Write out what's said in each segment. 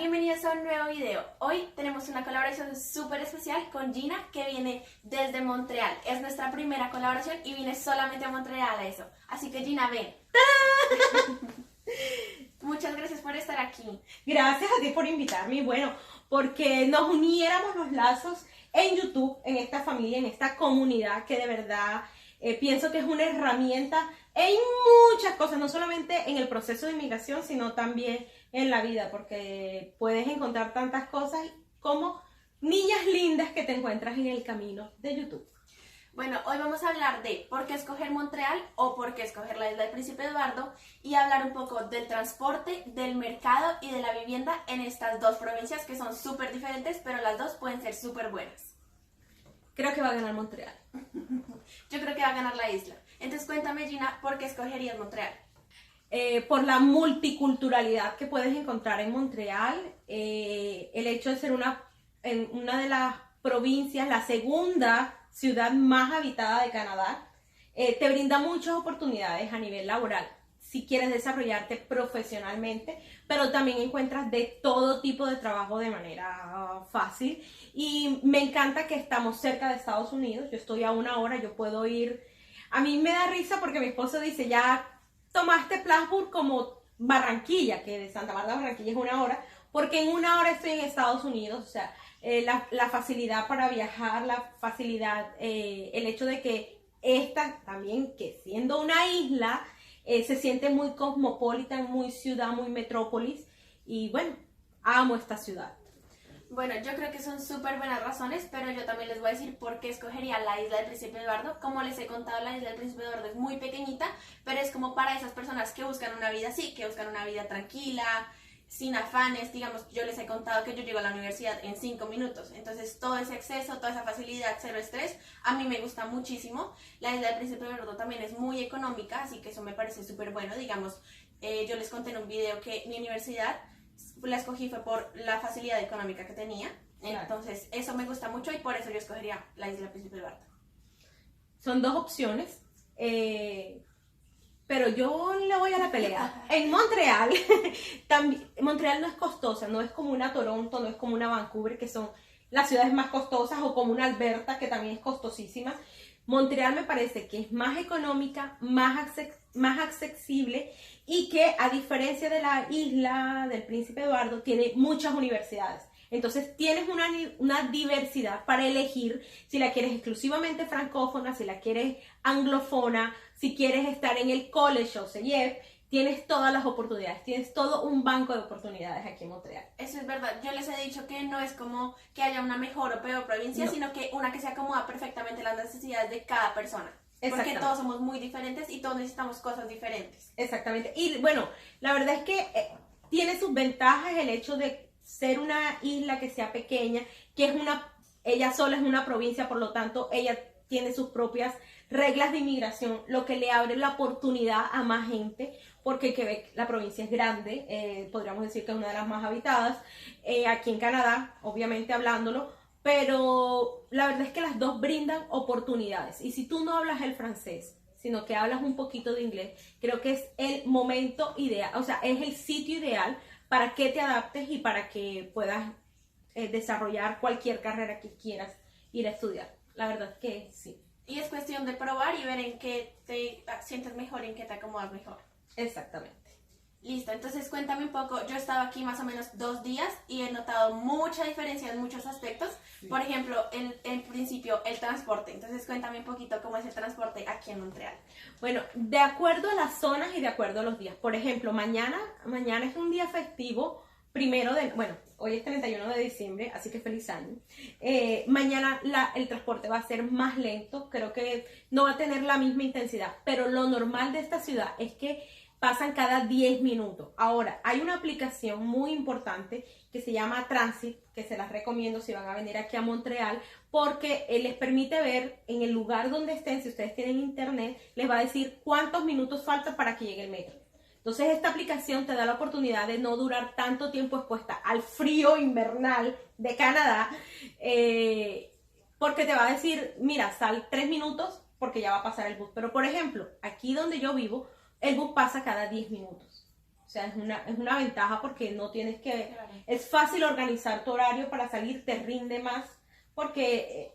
bienvenidos a un nuevo video. Hoy tenemos una colaboración súper especial con Gina, que viene desde Montreal. Es nuestra primera colaboración y viene solamente a Montreal a eso. Así que Gina, ven. Muchas gracias por estar aquí. Gracias a ti por invitarme. Y bueno, porque nos uniéramos los lazos en YouTube, en esta familia, en esta comunidad que de verdad pienso que es una herramienta en muchas cosas, no solamente en el proceso de inmigración, sino también en la vida, porque puedes encontrar tantas cosas como niñas lindas que te encuentras en el camino de YouTube. Bueno, hoy vamos a hablar de por qué escoger Montreal o por qué escoger la isla del Príncipe Eduardo y hablar un poco del transporte, del mercado y de la vivienda en estas dos provincias que son súper diferentes, pero las dos pueden ser súper buenas. Creo que va a ganar Montreal. Yo creo que va a ganar la isla. Entonces cuéntame, Gina, ¿por qué escogerías Montreal? Por la multiculturalidad que puedes encontrar en Montreal, el hecho de ser una de las provincias, la segunda ciudad más habitada de Canadá, te brinda muchas oportunidades a nivel laboral si quieres desarrollarte profesionalmente, pero también encuentras de todo tipo de trabajo de manera fácil. Y me encanta que estamos cerca de Estados Unidos. Yo estoy a 1 hora, yo puedo ir. A mí me da risa porque mi esposo dice, ya tomaste Plattsburgh como Barranquilla, que de Santa Marta a Barranquilla es 1 hora, porque en 1 hora estoy en Estados Unidos. O sea, la facilidad para viajar, la facilidad, el hecho de que esta también, que siendo una isla, se siente muy cosmopolitan, muy ciudad, muy metrópolis, y bueno, amo esta ciudad. Bueno, yo creo que son súper buenas razones, pero yo también les voy a decir por qué escogería la isla del Príncipe Eduardo. Como les he contado, la isla del Príncipe Eduardo es muy pequeñita, pero es como para esas personas que buscan una vida así, que buscan una vida tranquila, sin afanes. Digamos, yo les he contado que yo llego a la universidad en 5 minutos, entonces todo ese acceso, toda esa facilidad, cero estrés, a mí me gusta muchísimo. La isla del Príncipe Eduardo también es muy económica, así que eso me parece súper bueno. Digamos, yo les conté en un video que mi universidad la escogí fue por la facilidad económica que tenía, claro. Entonces eso me gusta mucho y por eso yo escogería la isla del Príncipe Eduardo. Son dos opciones, pero yo le voy a la pelea. En Montreal, Montreal no es costosa, no es como una Toronto, no es como una Vancouver, que son las ciudades más costosas, o como una Alberta, que también es costosísima. Montreal me parece que es más económica, más accesible, y que a diferencia de la isla del Príncipe Eduardo, tiene muchas universidades. Entonces tienes una diversidad para elegir si la quieres exclusivamente francófona, si la quieres anglofona, si quieres estar en el college o CEIEF. Tienes todas las oportunidades, tienes todo un banco de oportunidades aquí en Montreal. Eso es verdad. Yo les he dicho que no es como que haya una mejor o peor provincia, no, sino que una que se acomoda perfectamente a las necesidades de cada persona. Porque todos somos muy diferentes y todos necesitamos cosas diferentes. Exactamente. Y bueno, la verdad es que tiene sus ventajas el hecho de ser una isla que sea pequeña, que es ella sola es una provincia, por lo tanto ella tiene sus propias reglas de inmigración, lo que le abre la oportunidad a más gente, porque Quebec, la provincia es grande, podríamos decir que es una de las más habitadas, aquí en Canadá, obviamente hablándolo, pero la verdad es que las dos brindan oportunidades. Y si tú no hablas el francés, sino que hablas un poquito de inglés, creo que es el momento ideal, o sea, es el sitio ideal para que te adaptes y para que puedas desarrollar cualquier carrera que quieras ir a estudiar. La verdad es que sí. Y es cuestión de probar y ver en qué te sientes mejor, en qué te acomodas mejor. Exactamente. Listo, entonces cuéntame un poco. Yo he estado aquí más o menos 2 días y he notado mucha diferencia en muchos aspectos. Sí. Por ejemplo, en principio, el transporte. Entonces cuéntame un poquito cómo es el transporte aquí en Montreal. Bueno, de acuerdo a las zonas y de acuerdo a los días. Por ejemplo, mañana es un día festivo, hoy es 31 de diciembre, así que feliz año. Mañana el transporte va a ser más lento, creo que no va a tener la misma intensidad, pero lo normal de esta ciudad es que pasan cada 10 minutos. Ahora, hay una aplicación muy importante que se llama Transit, que se las recomiendo si van a venir aquí a Montreal, porque les permite ver en el lugar donde estén, si ustedes tienen internet, les va a decir cuántos minutos faltan para que llegue el metro. Entonces esta aplicación te da la oportunidad de no durar tanto tiempo expuesta al frío invernal de Canadá, porque te va a decir, mira, sal 3 minutos porque ya va a pasar el bus. Pero por ejemplo, aquí donde yo vivo, el bus pasa cada 10 minutos. O O sea, es una ventaja porque no tienes que... Claro. Es fácil organizar tu horario para salir, te rinde más, porque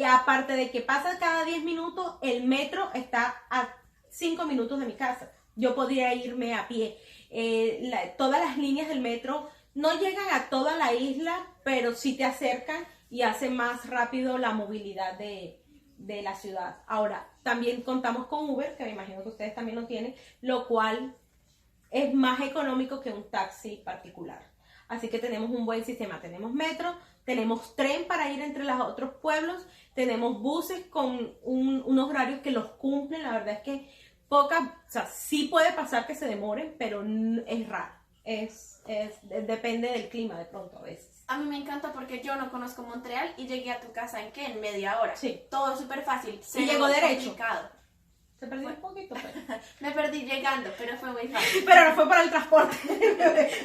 aparte de que pasa cada 10 minutos, el metro está a 5 minutos de mi casa. Yo podría irme a pie. Todas las líneas del metro no llegan a toda la isla, pero sí te acercan y hacen más rápido la movilidad de la ciudad. Ahora, también contamos con Uber, que me imagino que ustedes también lo tienen, lo cual es más económico que un taxi particular. Así que tenemos un buen sistema. Tenemos metro, tenemos tren para ir entre los otros pueblos, tenemos buses con unos horarios que los cumplen. La verdad es que o sea, sí puede pasar que se demoren, pero es raro. Depende del clima de pronto a veces. A mí me encanta porque yo no conozco Montreal y llegué a tu casa ¿en qué? En media hora. Sí. Todo súper fácil. Y llegó derecho. Complicado. Se perdió un poquito, pero... Me perdí llegando, pero fue muy fácil. Pero no fue por el transporte,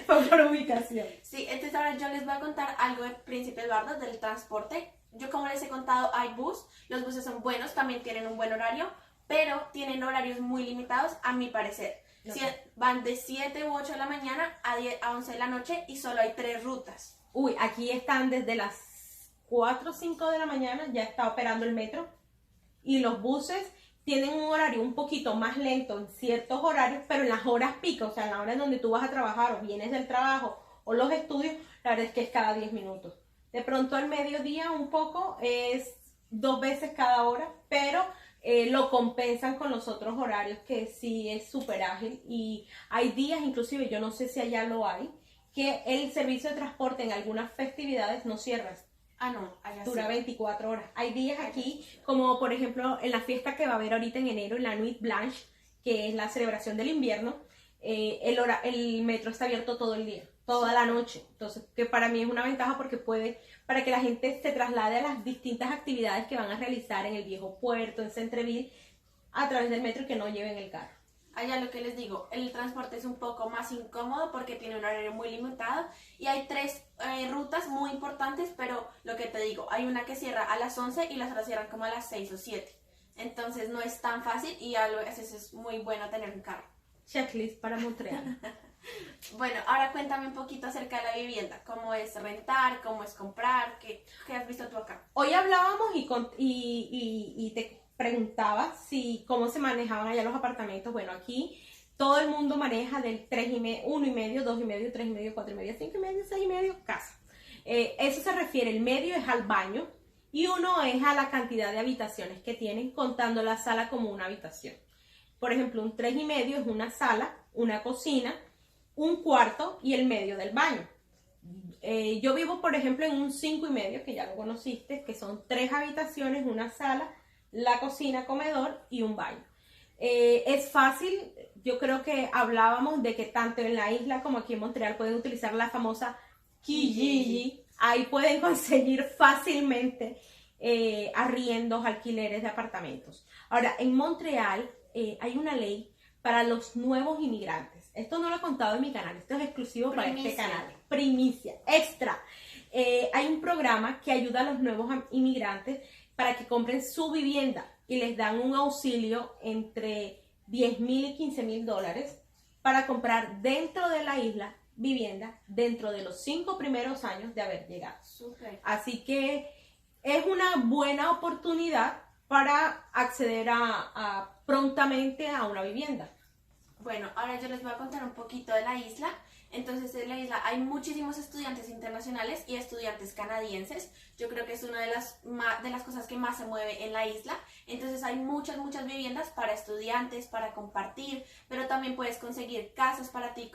fue por ubicación. Sí, entonces ahora yo les voy a contar algo de Príncipe Eduardo, del transporte. Yo como les he contado, hay bus, los buses son buenos, también tienen un buen horario, pero tienen horarios muy limitados a mi parecer. Okay. Van de 7 u 8 de la mañana a 11 de la noche y solo hay 3 rutas. Uy, aquí están desde las 4 o 5 de la mañana, ya está operando el metro. Y los buses tienen un horario un poquito más lento en ciertos horarios, pero en las horas pico, o sea, en la hora en donde tú vas a trabajar o vienes del trabajo o los estudios, la verdad es que es cada 10 minutos. De pronto al mediodía un poco es 2 veces cada hora, pero lo compensan con los otros horarios que sí es súper ágil. Y hay días, inclusive yo no sé si allá lo hay, que el servicio de transporte en algunas festividades no cierra. Ah, no, allá Dura sí. 24 horas. Hay días aquí, como por ejemplo en la fiesta que va a haber ahorita en enero, en la Nuit Blanche, que es la celebración del invierno, el metro está abierto todo el día, toda la noche. Entonces, que para mí es una ventaja porque para que la gente se traslade a las distintas actividades que van a realizar en el Viejo Puerto, en Centreville, a través del metro y que no lleven el carro. Allá lo que les digo, el transporte es un poco más incómodo porque tiene un horario muy limitado y hay 3 rutas muy importantes, pero lo que te digo, hay una que cierra a las 11 y las otras cierran como a las 6 o 7. Entonces no es tan fácil y a veces es muy bueno tener un carro. Checklist para Montreal. Bueno, ahora cuéntame un poquito acerca de la vivienda, cómo es rentar, cómo es comprar, qué has visto tú acá. Hoy hablábamos y te preguntaba cómo se manejaban allá los apartamentos. Bueno, aquí todo el mundo maneja del 1,5, 2,5, 3,5, 4,5, 5,5, 6,5 casa. Eso se refiere, el medio es al baño y 1 es a la cantidad de habitaciones que tienen, contando la sala como una habitación. Por ejemplo, un 3,5 es una sala, una cocina, un cuarto y el medio del baño. Yo vivo, por ejemplo, en un 5,5, que ya lo conociste, que son 3 habitaciones, una sala, la cocina, comedor y un baño. Es fácil, yo creo que hablábamos de que tanto en la isla como aquí en Montreal pueden utilizar la famosa Kijiji. Ahí pueden conseguir fácilmente arriendos, alquileres de apartamentos. Ahora, en Montreal hay una ley para los nuevos inmigrantes. Esto no lo he contado en mi canal, esto es exclusivo para este canal. Primicia, extra. Hay un programa que ayuda a los nuevos inmigrantes para que compren su vivienda y les dan un auxilio entre $10,000 y $15,000 para comprar dentro de la isla vivienda dentro de los 5 primeros años de haber llegado. Súper. Así que es una buena oportunidad para acceder prontamente a una vivienda. Bueno, ahora yo les voy a contar un poquito de la isla. Entonces, en la isla hay muchísimos estudiantes internacionales y estudiantes canadienses. Yo creo que es una de las cosas que más se mueve en la isla. Entonces, hay muchas viviendas para estudiantes, para compartir, pero también puedes conseguir casas para ti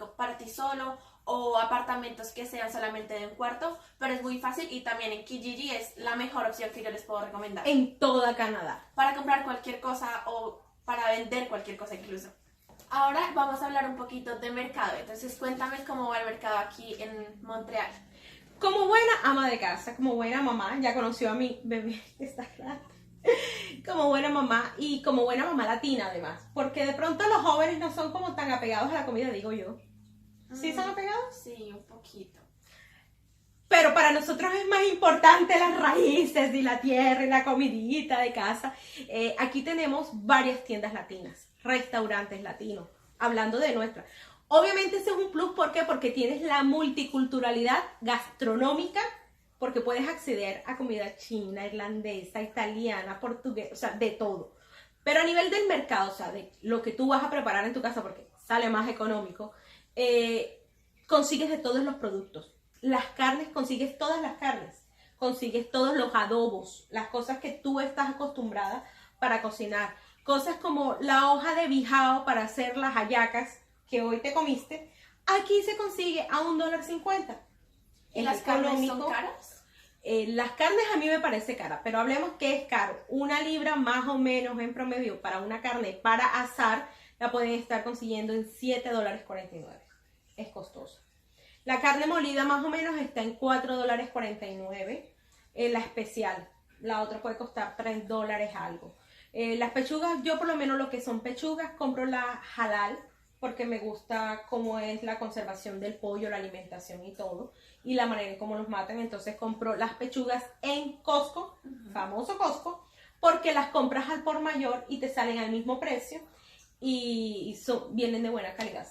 solo o apartamentos que sean solamente de un cuarto, pero es muy fácil y también en Kijiji es la mejor opción que yo les puedo recomendar. En toda Canadá. Para comprar cualquier cosa o para vender cualquier cosa incluso. Ahora vamos a hablar un poquito de mercado. Entonces cuéntame cómo va el mercado aquí en Montreal. Como buena ama de casa, como buena mamá, ya conoció a mi bebé, está grande. Como buena mamá y como buena mamá latina además, porque de pronto los jóvenes no son como tan apegados a la comida, digo yo. ¿Sí son apegados? Sí, un poquito. Pero para nosotros es más importante las raíces y la tierra y la comidita de casa. Aquí tenemos varias tiendas latinas, restaurantes latinos, hablando de nuestra. Obviamente ese es un plus, ¿por qué? Porque tienes la multiculturalidad gastronómica, porque puedes acceder a comida china, irlandesa, italiana, portuguesa, o sea, de todo. Pero a nivel del mercado, o sea, de lo que tú vas a preparar en tu casa, porque sale más económico, consigues de todos los productos. Las carnes, consigues todas las carnes. Consigues todos los adobos, las cosas que tú estás acostumbrada para cocinar. Cosas como la hoja de bijao para hacer las hallacas que hoy te comiste, aquí se consigue a $1.50. ¿Y las carnes son caras? Las carnes a mí me parece cara, pero hablemos que es caro. Una libra más o menos en promedio para una carne para asar la pueden estar consiguiendo en $7.49. Es costosa. La carne molida más o menos está en $4.49. La especial, la otra puede costar $3 algo. Las pechugas, yo por lo menos lo que son pechugas, compro la halal porque me gusta cómo es la conservación del pollo, la alimentación y todo, y la manera en cómo los matan. Entonces compro las pechugas en Costco, famoso Costco, porque las compras al por mayor y te salen al mismo precio y vienen de buena calidad.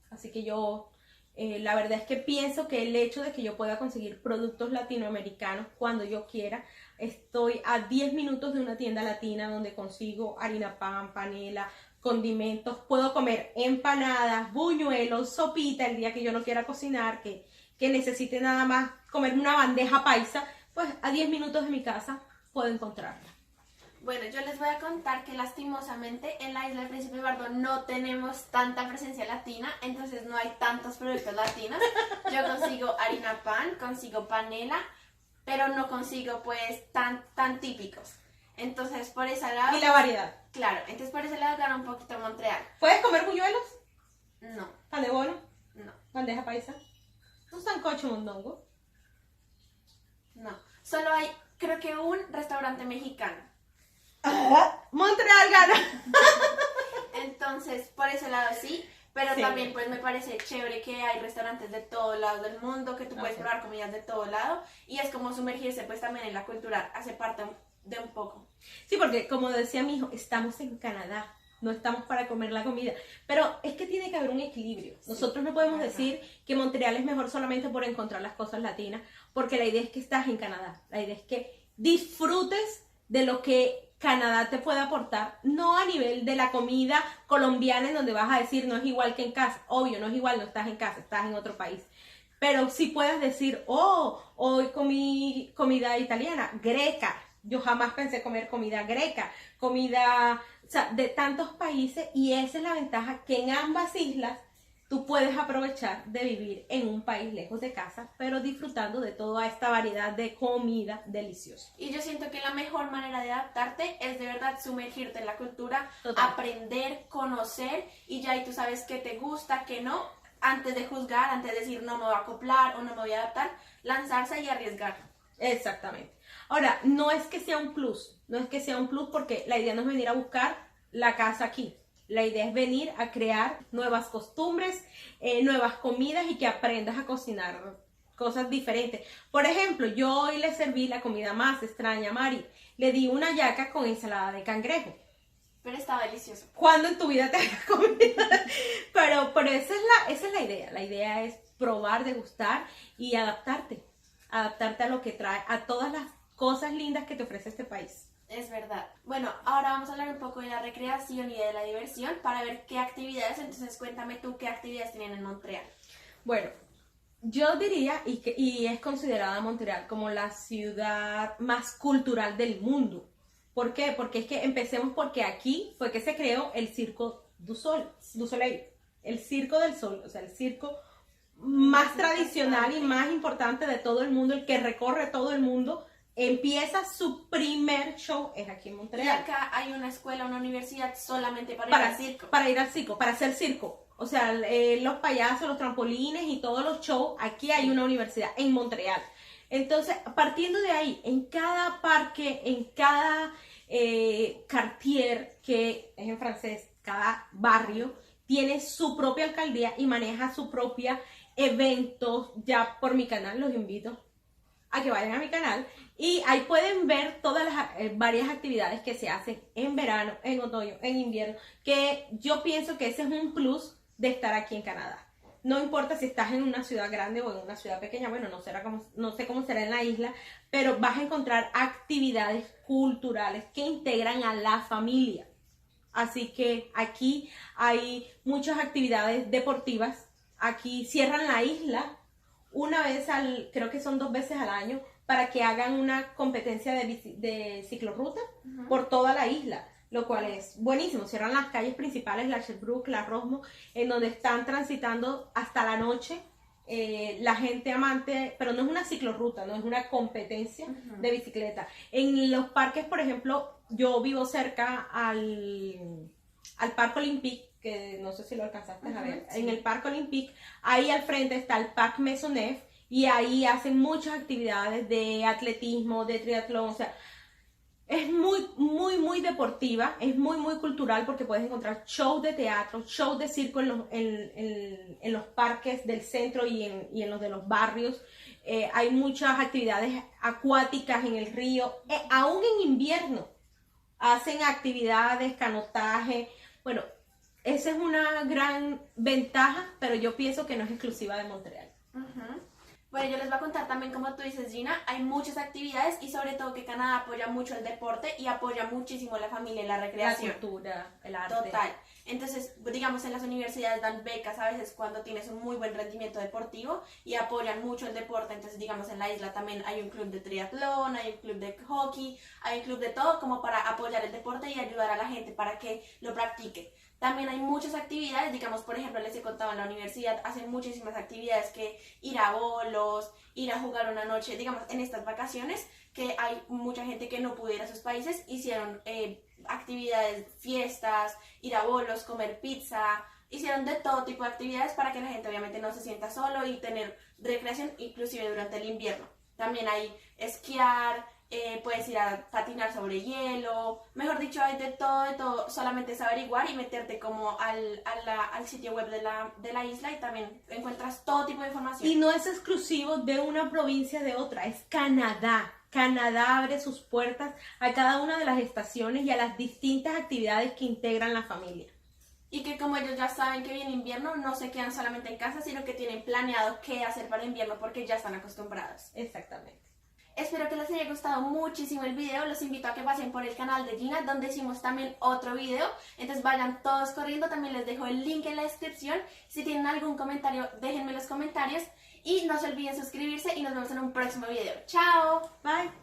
Así que yo, la verdad es que pienso que el hecho de que yo pueda conseguir productos latinoamericanos cuando yo quiera, estoy a 10 minutos de una tienda latina donde consigo harina pan, panela, condimentos, puedo comer empanadas, buñuelos, sopita el día que yo no quiera cocinar, que necesite nada más comer una bandeja paisa, pues a 10 minutos de mi casa puedo encontrarla. Bueno, yo les voy a contar que lastimosamente en la isla del Príncipe Eduardo no tenemos tanta presencia latina, entonces no hay tantos productos latinos. Yo consigo harina pan, consigo panela, pero no consigo pues tan típicos. Entonces por ese lado... Y la variedad. Claro, entonces por ese lado gana un poquito Montreal. ¿Puedes comer buñuelos? No. ¿Pan de bono? No. ¿Bandeja paisa? ¿Un sancocho mondongo? No. Solo hay, creo que un restaurante mexicano. Montreal gana. Entonces, por ese lado sí, pero sí, también pues me parece chévere que hay restaurantes de todos lados del mundo, que tú puedes probar comidas de todo lado, y es como sumergirse pues también en la cultura, hace parte de un poco. Sí, porque como decía mi hijo, estamos en Canadá, no estamos para comer la comida, pero es que tiene que haber un equilibrio. Nosotros no podemos decir que Montreal es mejor solamente por encontrar las cosas latinas, porque la idea es que estás en Canadá, la idea es que disfrutes de lo que Canadá te puede aportar, no a nivel de la comida colombiana en donde vas a decir no es igual que en casa, obvio, no es igual, no estás en casa, estás en otro país, pero sí puedes decir, oh, hoy comí comida italiana, greca, yo jamás pensé comer comida greca, comida, o sea, de tantos países, y esa es la ventaja, que en ambas islas tú puedes aprovechar de vivir en un país lejos de casa, pero disfrutando de toda esta variedad de comida deliciosa. Y yo siento que la mejor manera de adaptarte es de verdad sumergirte en la cultura, total, aprender, conocer, y ya ahí tú sabes qué te gusta, qué no, antes de juzgar, antes de decir no me voy a acoplar o no me voy a adaptar, lanzarse y arriesgar. Exactamente. Ahora, no es que sea un plus, no es que sea un plus porque la idea no es venir a buscar la casa aquí. La idea es venir a crear nuevas costumbres, nuevas comidas y que aprendas a cocinar cosas diferentes. Por ejemplo, yo hoy le serví la comida más extraña a Mari. Le di una hallaca con ensalada de cangrejo. Pero estaba delicioso. ¿Cuándo en tu vida te has comido? Pero esa es la idea. La idea es probar, degustar y adaptarte. Adaptarte a lo que trae, a todas las cosas lindas que te ofrece este país. Es verdad. Bueno, ahora vamos a hablar un poco de la recreación y de la diversión para ver qué actividades, entonces cuéntame tú qué actividades tienen en Montreal. Bueno, yo diría, y es considerada Montreal como la ciudad más cultural del mundo. ¿Por qué? Porque es que empecemos porque aquí fue que se creó el Circo du Soleil, el Circo del Sol, o sea, el circo más tradicional y más importante de todo el mundo, el que recorre todo el mundo. Empieza su primer show es aquí en Montreal. Y acá hay una escuela, una universidad solamente para ir al circo. Para ir al circo, para hacer circo. O sea, los payasos, los trampolines y todos los shows, aquí hay una universidad en Montreal. Entonces, partiendo de ahí, en cada parque, en cada quartier, que es en francés, cada barrio, tiene su propia alcaldía y maneja su propia eventos. Ya por mi canal los invito a que vayan a mi canal y ahí pueden ver todas las varias actividades que se hacen en verano, en otoño, en invierno, que yo pienso que ese es un plus de estar aquí en Canadá. No importa si estás en una ciudad grande o en una ciudad pequeña, bueno, no sé cómo será en la isla, pero vas a encontrar actividades culturales que integran a la familia. Así que aquí hay muchas actividades deportivas. Aquí cierran la isla creo que son 2 veces al año, para que hagan una competencia de ciclorruta por toda la isla, lo cual es buenísimo. Cierran las calles principales, la Sherbrooke, la Rosmo, en donde están transitando hasta la noche la gente amante, pero no es una ciclorruta, no es una competencia de bicicleta. En los parques, por ejemplo, yo vivo cerca al Parque Olympique, que no sé si lo alcanzaste a ver. Sí. En el Parque Olympique, ahí al frente está el Parque Maisonneuve, y ahí hacen muchas actividades de atletismo, de triatlón, o sea, es muy, muy, muy deportiva, es muy, muy cultural, porque puedes encontrar shows de teatro, shows de circo en los parques del centro y en los de los barrios. Hay muchas actividades acuáticas en el río, aún en invierno hacen actividades, canotaje. Bueno, esa es una gran ventaja, pero yo pienso que no es exclusiva de Montreal. Bueno, yo les voy a contar también, como tú dices, Gina, hay muchas actividades y sobre todo que Canadá apoya mucho el deporte y apoya muchísimo la familia y la recreación. La cultura, el arte. Total. Entonces, digamos, en las universidades dan becas a veces cuando tienes un muy buen rendimiento deportivo y apoyan mucho el deporte. Entonces, digamos, en la isla también hay un club de triatlón, hay un club de hockey, hay un club de todo como para apoyar el deporte y ayudar a la gente para que lo practique. También hay muchas actividades, digamos, por ejemplo, les he contado en la universidad, hacen muchísimas actividades, que ir a bolos, ir a jugar una noche, digamos, en estas vacaciones, que hay mucha gente que no pudo ir a sus países, hicieron actividades, fiestas, ir a bolos, comer pizza, hicieron de todo tipo de actividades para que la gente obviamente no se sienta solo y tener recreación inclusive durante el invierno. También hay esquiar, puedes ir a patinar sobre hielo, mejor dicho, hay de todo, solamente es averiguar y meterte como al sitio web de la isla y también encuentras todo tipo de información. Y no es exclusivo de una provincia de otra, es Canadá. Canadá abre sus puertas a cada una de las estaciones y a las distintas actividades que integran la familia. Y que como ellos ya saben que viene invierno, no se quedan solamente en casa, sino que tienen planeado qué hacer para el invierno porque ya están acostumbrados. Exactamente. Espero que les haya gustado muchísimo el video. Los invito a que pasen por el canal de Gina, donde hicimos también otro video. Entonces vayan todos corriendo. También les dejo el link en la descripción. Si tienen algún comentario, déjenme en los comentarios. Y no se olviden suscribirse y nos vemos en un próximo video. ¡Chao! Bye.